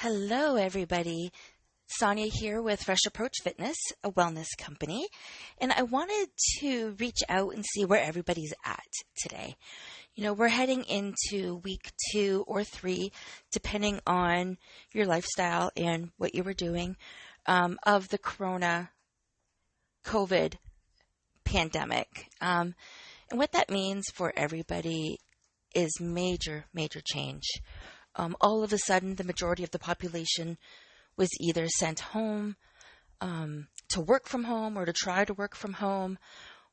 Hello, everybody. Sonia here with Fresh Approach Fitness, a wellness company, and I wanted to reach out and see where everybody's at today. We're heading into week 2 or 3, depending on your lifestyle and what you were doing, of the COVID pandemic. And what that means for everybody is major, major change. All of a sudden, the majority of the population was either sent home to work from home or to try to work from home,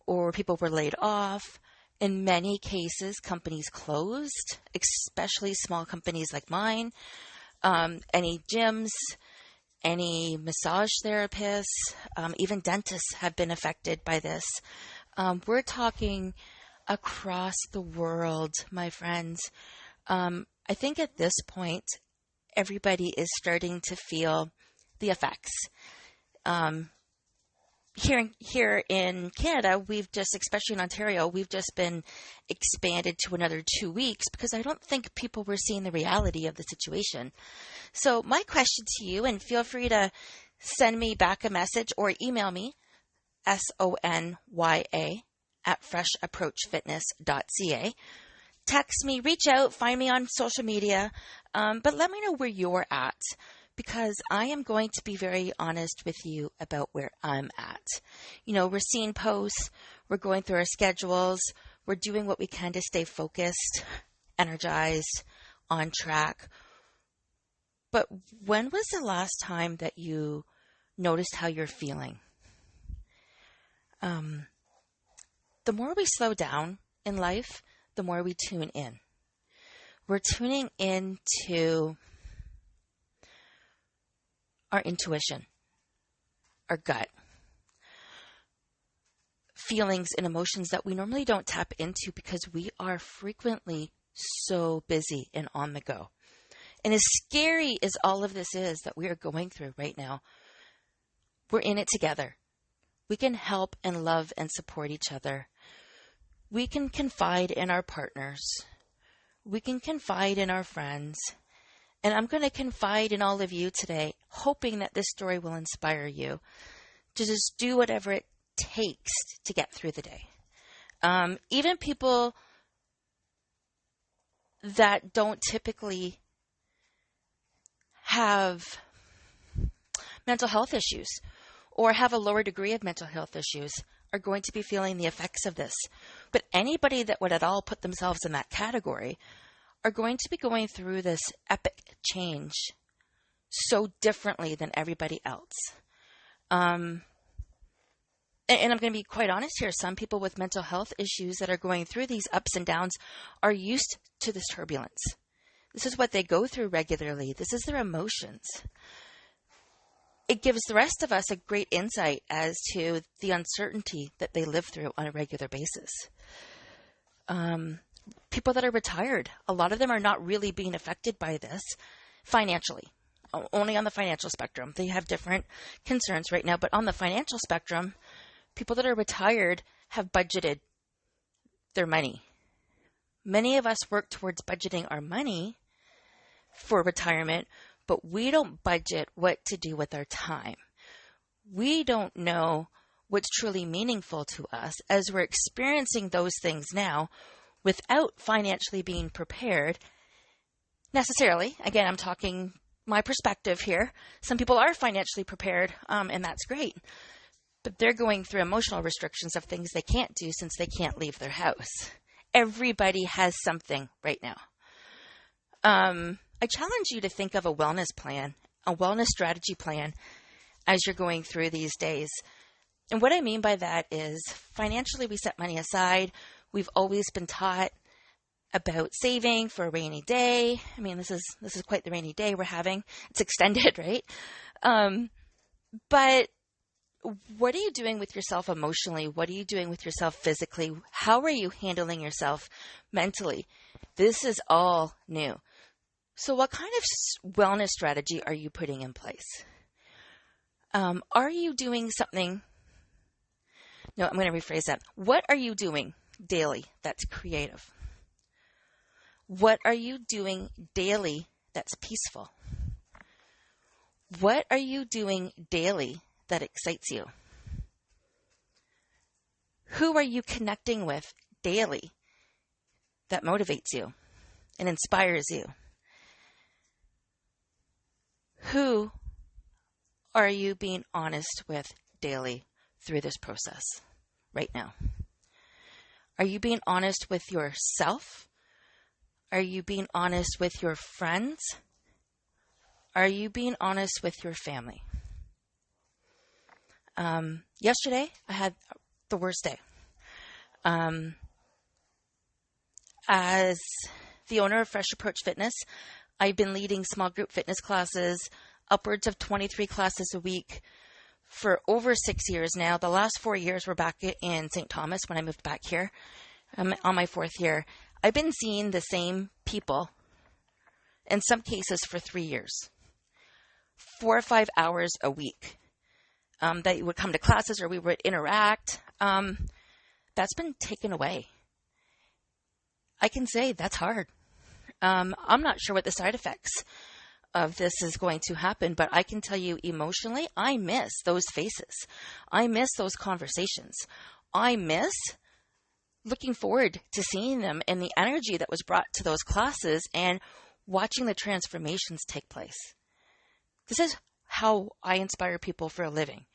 or people were laid off. In many cases, companies closed, especially small companies like mine. Any gyms, any massage therapists, even dentists have been affected by this. We're talking across the world, my friends. I think at this point, everybody is starting to feel the effects. Here in Canada, especially in Ontario, we've just been expanded to another 2 weeks because I don't think people were seeing the reality of the situation. So my question to you, and feel free to send me back a message or email me, sonya@freshapproachfitness.ca. Text me, reach out, find me on social media, but let me know where you're at, because I am going to be very honest with you about where I'm at. We're seeing posts, we're going through our schedules, we're doing what we can to stay focused, energized, on track. But when was the last time that you noticed how you're feeling? The more we slow down in life, the more we tune in. We're tuning into our intuition, our gut, feelings and emotions that we normally don't tap into because we are frequently so busy and on the go. And as scary as all of this is that we are going through right now, we're in it together. We can help and love and support each other. We can confide in our partners. We can confide in our friends. And I'm going to confide in all of you today, hoping that this story will inspire you to just do whatever it takes to get through the day. Even people that don't typically have mental health issues or have a lower degree of mental health issues are going to be feeling the effects of this. But anybody that would at all put themselves in that category are going to be going through this epic change so differently than everybody else. And I'm going to be quite honest here. Some people with mental health issues that are going through these ups and downs are used to this turbulence. This is what they go through regularly. This is their emotions. It gives the rest of us a great insight as to the uncertainty that they live through on a regular basis. People that are retired, a lot of them are not really being affected by this financially, only on the financial spectrum. They have different concerns right now, but on the financial spectrum, people that are retired have budgeted their money. Many of us work towards budgeting our money for retirement, but we don't budget what to do with our time. We don't know what's truly meaningful to us as we're experiencing those things now without financially being prepared necessarily. Again, I'm talking my perspective here. Some people are financially prepared, and that's great. But they're going through emotional restrictions of things they can't do since they can't leave their house. Everybody has something right now. I challenge you to think of a wellness plan, a wellness strategy plan as you're going through these days. And what I mean by that is financially we set money aside. We've always been taught about saving for a rainy day. I mean, this is quite the rainy day we're having. It's extended, right? But what are you doing with yourself emotionally? What are you doing with yourself physically? How are you handling yourself mentally? This is all new. So what kind of wellness strategy are you putting in place? Are you doing something? No, I'm going to rephrase that. What are you doing daily that's creative? What are you doing daily that's peaceful? What are you doing daily that excites you? Who are you connecting with daily that motivates you and inspires you? Who are you being honest with daily through this process right now? Are you being honest with yourself? Are you being honest with your friends? Are you being honest with your family? Yesterday, I had the worst day. As the owner of Fresh Approach Fitness, I've been leading small group fitness classes, upwards of 23 classes a week for over 6 years now. The last 4 years were back in St. Thomas when I moved back here. I'm on my 4th year. I've been seeing the same people, in some cases for 3 years, 4 or 5 hours a week. That would come to classes or we would interact. That's been taken away. I can say that's hard. I'm not sure what the side effects of this is going to happen, but I can tell you emotionally, I miss those faces. I miss those conversations. I miss looking forward to seeing them and the energy that was brought to those classes and watching the transformations take place. This is how I inspire people for a living.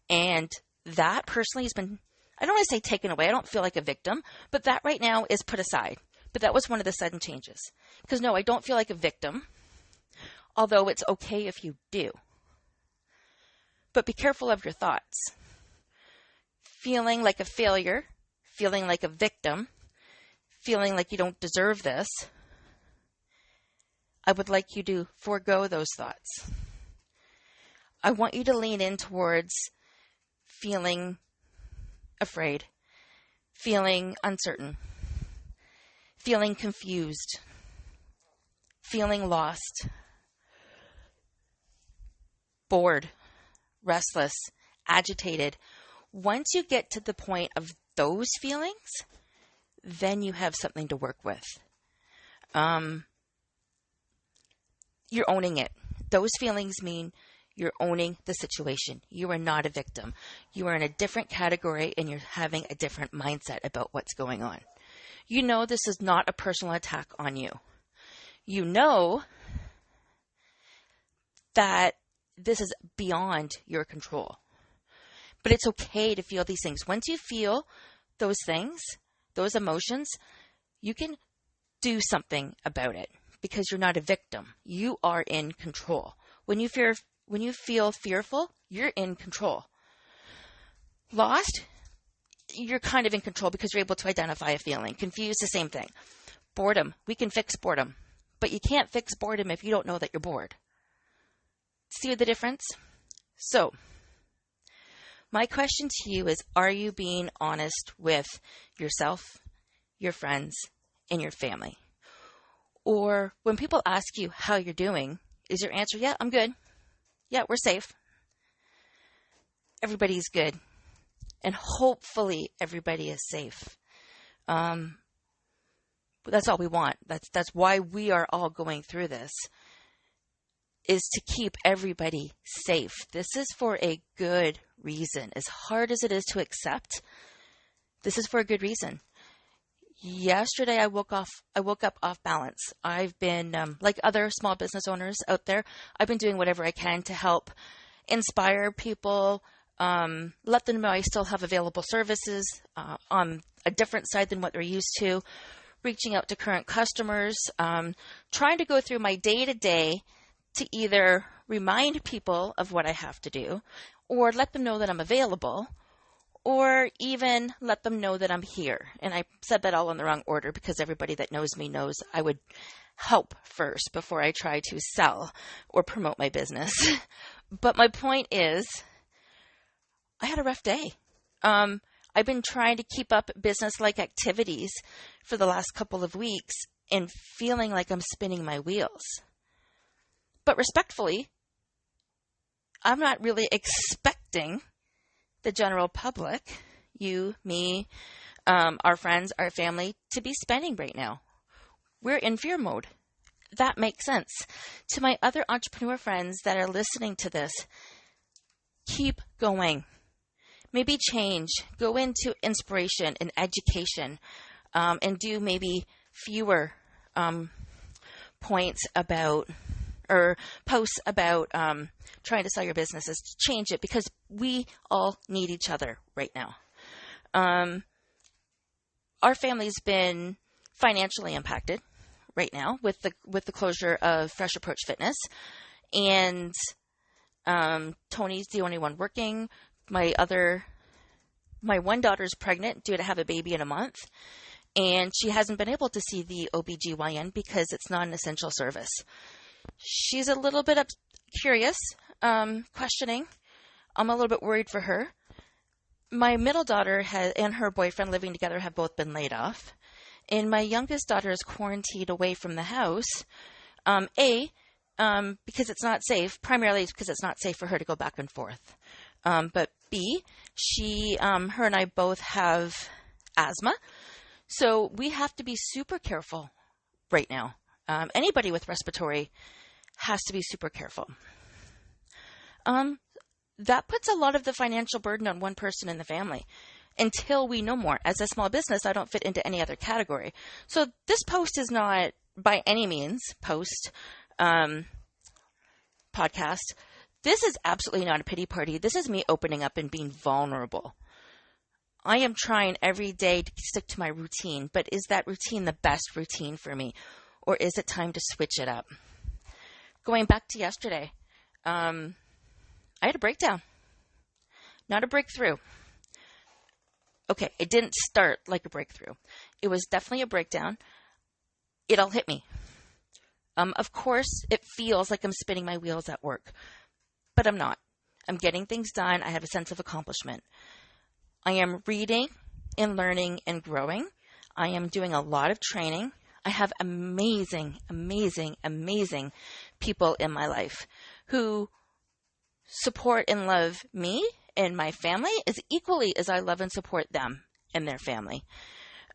And that personally has been, I don't want to say taken away. I don't feel like a victim, but that right now is put aside. But that was one of the sudden changes. Because no, I don't feel like a victim, although it's okay if you do. But be careful of your thoughts. Feeling like a failure, feeling like a victim, feeling like you don't deserve this, I would like you to forego those thoughts. I want you to lean in towards feeling afraid, feeling uncertain, feeling confused, feeling lost, bored, restless, agitated. Once you get to the point of those feelings, then you have something to work with. You're owning it. Those feelings mean you're owning the situation. You are not a victim. You are in a different category and you're having a different mindset about what's going on. You know this is not a personal attack on you. You know that this is beyond your control. But it's okay to feel these things. Once you feel those things, those emotions, you can do something about it because you're not a victim. You are in control. When you feel fearful, you're in control. Lost, you're kind of in control because you're able to identify a feeling. Confused, the same thing. Boredom, we can fix boredom. But you can't fix boredom if you don't know that you're bored. See the difference? So, my question to you is, are you being honest with yourself, your friends, and your family? Or when people ask you how you're doing, is your answer, yeah, I'm good. Yeah, we're safe. Everybody's good. And hopefully everybody is safe. That's all we want. That's why we are all going through this, is to keep everybody safe. This is for a good reason. As hard as it is to accept, this is for a good reason. Yesterday, I woke up off balance. I've been, like other small business owners out there, I've been doing whatever I can to help inspire people, let them know I still have available services on a different side than what they're used to, reaching out to current customers, trying to go through my day-to-day to either remind people of what I have to do or let them know that I'm available, or even let them know that I'm here. And I said that all in the wrong order because everybody that knows me knows I would help first before I try to sell or promote my business. But my point is, I had a rough day. I've been trying to keep up business-like activities for the last couple of weeks and feeling like I'm spinning my wheels. But respectfully, I'm not really expecting the general public, you, me, our friends, our family, to be spending right now. We're in fear mode. that makes sense. To my other entrepreneur friends that are listening to this, keep going. Maybe change. Go into InSpiration and education, and do maybe fewer points about or posts about trying to sell your businesses. Change it, because we all need each other right now. Our family's been financially impacted right now with the closure of Fresh Approach Fitness, and Tony's the only one working. My one daughter's pregnant, due to have a baby in a month, and she hasn't been able to see the OBGYN because it's not an essential service. She's a little bit curious, questioning. I'm a little bit worried for her. My middle daughter and her boyfriend living together have both been laid off. And my youngest daughter is quarantined away from the house, because it's not safe, primarily because it's not safe for her to go back and forth. But B, her and I both have asthma. So we have to be super careful right now. Anybody with respiratory has to be super careful. That puts a lot of the financial burden on one person in the family until we know more. As a small business, I don't fit into any other category. So this post is not by any means podcast. This is absolutely not a pity party. This is me opening up and being vulnerable. I am trying every day to stick to my routine, but is that routine the best routine for me? Or is it time to switch it up? Going back to yesterday, I had a breakdown, not a breakthrough. Okay, it didn't start like a breakthrough. It was definitely a breakdown. It all hit me. Of course, it feels like I'm spinning my wheels at work, but I'm not. I'm getting things done. I have a sense of accomplishment. I am reading and learning and growing. I am doing a lot of training. I have amazing, amazing, amazing people in my life who support and love me and my family as equally as I love and support them and their family.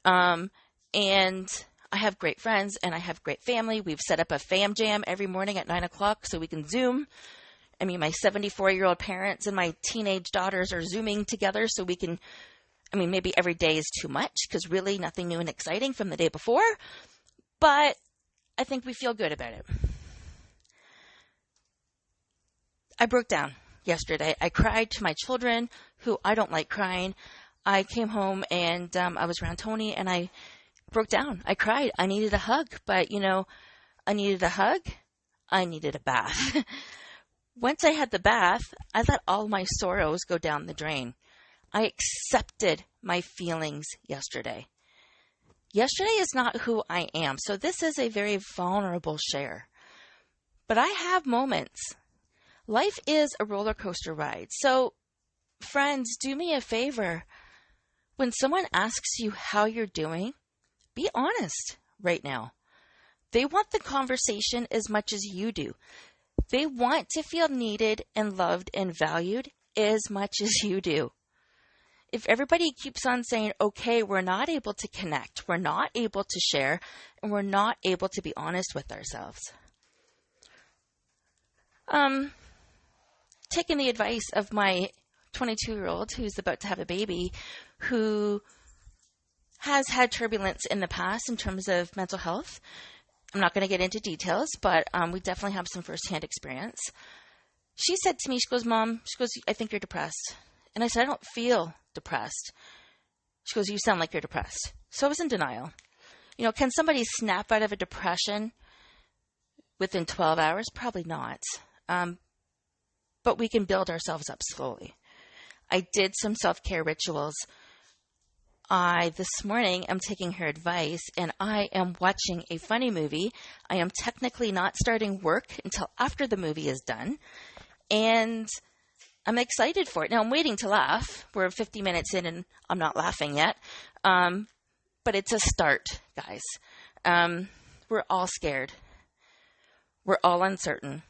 And I have great friends and I have great family. We've set up a fam jam every morning at 9:00 so we can Zoom. I mean, my 74-year-old parents and my teenage daughters are Zooming together so we can, maybe every day is too much because really nothing new and exciting from the day before, but I think we feel good about it. I broke down yesterday. I cried to my children, who I don't like crying. I came home and I was around Tony and I broke down. I cried. I needed a hug, but I needed a hug. I needed a bath. Once I had the bath, I let all my sorrows go down the drain. I accepted my feelings yesterday. Yesterday is not who I am, so this is a very vulnerable share. But I have moments. Life is a roller coaster ride. So, friends, do me a favor. When someone asks you how you're doing, be honest right now. They want the conversation as much as you do. They want to feel needed and loved and valued as much as you do. If everybody keeps on saying, okay, we're not able to connect, we're not able to share, and we're not able to be honest with ourselves. Taking the advice of my 22-year-old who's about to have a baby, who has had turbulence in the past in terms of mental health. I'm not going to get into details, but we definitely have some firsthand experience. She said to me, she goes, Mom, I think you're depressed. And I said, I don't feel depressed. She goes, you sound like you're depressed. So I was in denial. Can somebody snap out of a depression within 12 hours? Probably not. But we can build ourselves up slowly. I did some self-care rituals. This morning, I'm taking her advice and I am watching a funny movie. I am technically not starting work until after the movie is done. And I'm excited for it. Now, I'm waiting to laugh. We're 50 minutes in and I'm not laughing yet. But it's a start, guys. We're all scared. We're all uncertain.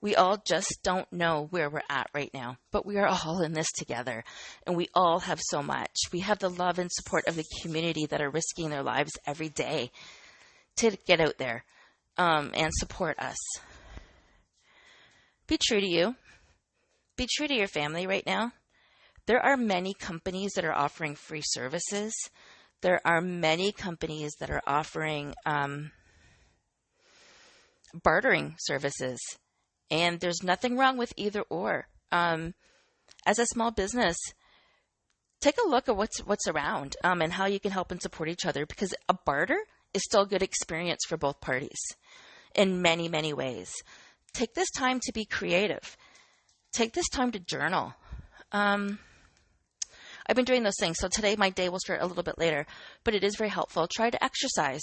We all just don't know where we're at right now, but we are all in this together, and we all have so much. We have the love and support of the community that are risking their lives every day to get out there. and support us. Be true to you. Be true to your family right now. There are many companies that are offering free services. There are many companies that are offering bartering services. And there's nothing wrong with either or. As a small business, take a look at what's around and how you can help and support each other, because a barter is still a good experience for both parties in many, many ways. Take this time to be creative. Take this time to journal. I've been doing those things. So today my day will start a little bit later, but it is very helpful. Try to exercise.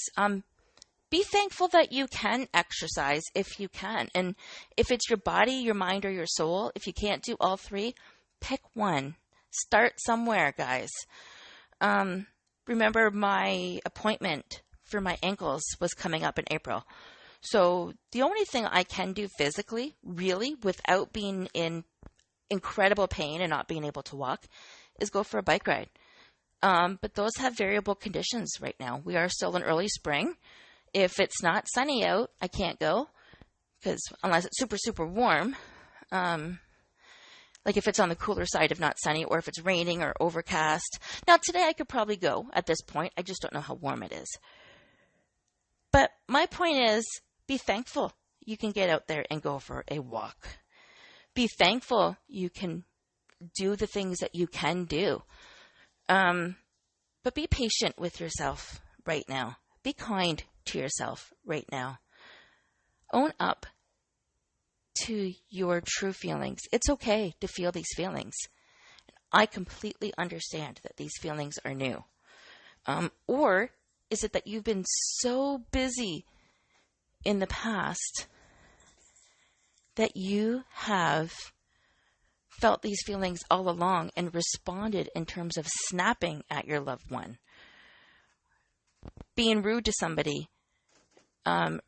Be thankful that you can exercise if you can. And if it's your body, your mind, or your soul, if you can't do all three, pick one. Start somewhere, guys. Remember, my appointment for my ankles was coming up in April. So the only thing I can do physically, really, without being in incredible pain and not being able to walk, is go for a bike ride. But those have variable conditions right now. We are still in early spring. If it's not sunny out, I can't go, because unless it's super, super warm, like if it's on the cooler side of not sunny, or if it's raining or overcast. Now today I could probably go at this point. I just don't know how warm it is. But my point is, be thankful you can get out there and go for a walk. Be thankful you can do the things that you can do. But be patient with yourself right now. Be kind to yourself right now. Own up to your true feelings. It's okay to feel these feelings. I completely understand that these feelings are new. Or is it that you've been so busy in the past that you have felt these feelings all along and responded in terms of snapping at your loved one, being rude to somebody,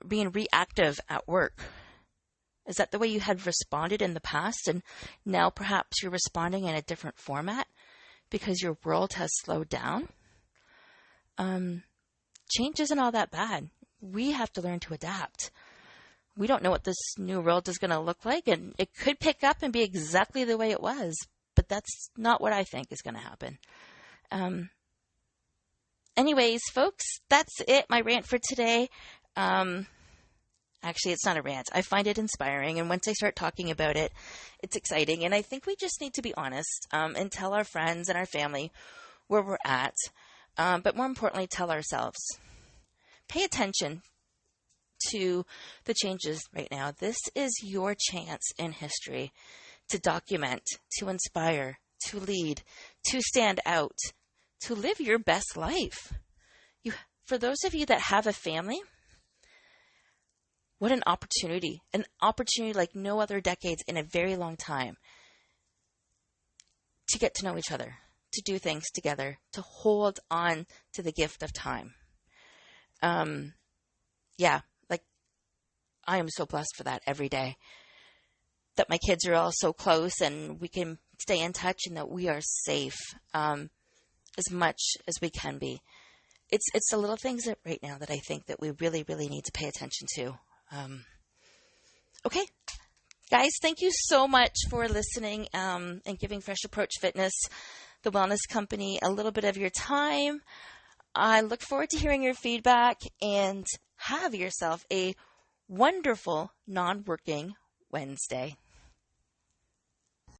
being reactive at work? Is that the way you had responded in the past, and now perhaps you're responding in a different format because your world has slowed down? Change isn't all that bad. We have to learn to adapt. We don't know what this new world is going to look like, and it could pick up and be exactly the way it was, but that's not what I think is going to happen. Anyways, folks, that's it, my rant for today. Actually, it's not a rant. I find it inspiring, and once I start talking about it, it's exciting, and I think we just need to be honest and tell our friends and our family where we're at, but more importantly, tell ourselves. Pay attention to the changes right now. This is your chance in history to document, to inspire, to lead, to stand out, to live your best life. For those of you that have a family, what an opportunity like no other decades in a very long time, to get to know each other, to do things together, to hold on to the gift of time. I am so blessed for that every day, that my kids are all so close and we can stay in touch, and that we are safe as much as we can be. It's the little things that right now that I think that we really, really need to pay attention to. Okay, guys, thank you so much for listening and giving Fresh Approach Fitness, the wellness company, a little bit of your time. I look forward to hearing your feedback, and have yourself a wonderful non-working Wednesday.